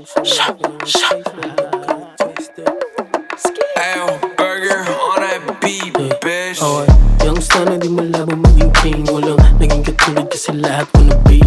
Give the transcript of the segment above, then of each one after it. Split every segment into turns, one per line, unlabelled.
Ayo, burger on that beat, bitch.
Okay, youngster na di malabo maging king. Walang naging katulad kasi lahat ko na be.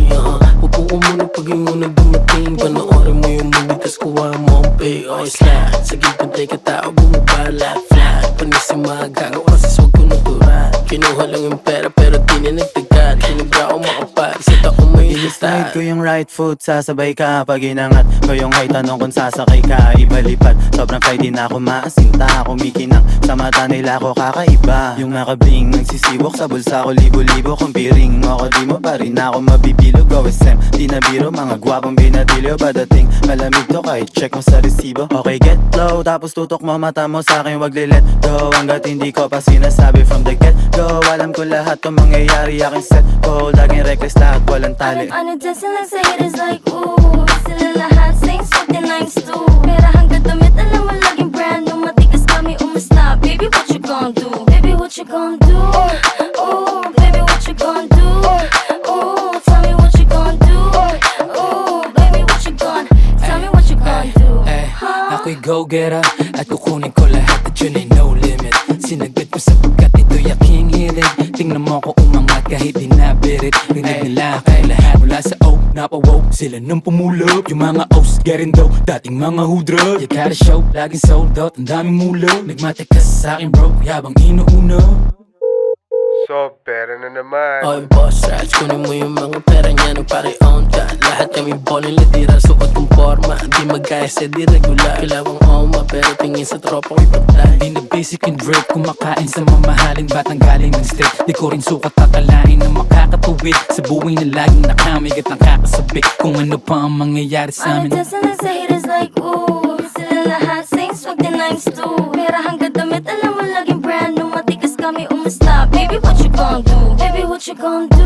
Upo ko muna pag yung unang dumating. Panoorin mo yung movie tas kuha mo ang pay. Okay, slide, sa gilpantay ka tao bumabala. Flat, panis yung mga gago kasi swag ko natural. Kinuha lang yung pera pero di na nagtagad. Kinubra ko makapag sa taong may
I-slide ko yung right foot, sasabay ka. Pag inangat ko yung high, tanong kung sasakay ka. Ibalipad, sobrang fly, di na ako maasinta. Kumikinang sa mata nila ko kakaiba. Yung nakabling, nagsisiwok sa bulsa ko. Libo-libo kung piring mo ako, di mo pa rin ako mabibilog. OSM, di na biro, mga gwapong binadilyo. Padating, malamig to kahit check mo sa resibo. Okay, get low, tapos tutok mo mata mo sa'kin. Wag li-let go, hanggat hindi ko pa sinasabi from the get-go. Alam ko lahat to mangyayari, aking set ko. Laging reckless lahat, walang tali.
Ano dancing lang sa haters like ooh. Sila lahat sing swag din lines too. Pera hanggang damit, alam mo laging brand new. Matikas kami umasta. Baby, what you gon' do? Baby, what you gon' do? Ooh, baby, what you gon' do? Ooh, tell me what you gon' do? Ooh, baby, what you gon' tell me what you gon' do?
Ako'y go-getter at kukunin ko lahat at yun ay no limit. Sinaglit ko sapagkat ito'y aking hilig. Tingnan mo ko umangat kahit di nabirit. Rinig nila kay lahat mula sa O napawow. Sila nang pumulog, yung mga O's getting dough. Dating mga hudra, you gotta show. Laging sold out, ang daming mulog. Nagmatikas sa akin bro, yabang inuuno.
So, pera na naman.
Okay, boss rats, kunin mo yung mga pera niya nung pare on ka. Lahat kami bonin litira, suot kong forma. Di magkaya sa di regular. Kilawang oma, pero tingin sa tropa ko'y patay.
Di na basic and drip, kumakain sa mamahaling batang galing ng state. Di ko rin sukat tatalain na makakatuwid sa buhay na laging nakamigat ang kakasabik. Kung ano pa ang mangyayari sa
Ano
amin.
dancing lang sa haters like ooh. Sila lahat sing swag din lines too. Pera hanggang damit, alam mo laging brand new. Matikas kami umasta. Baby, what you gon' do? Baby, what you gon' do?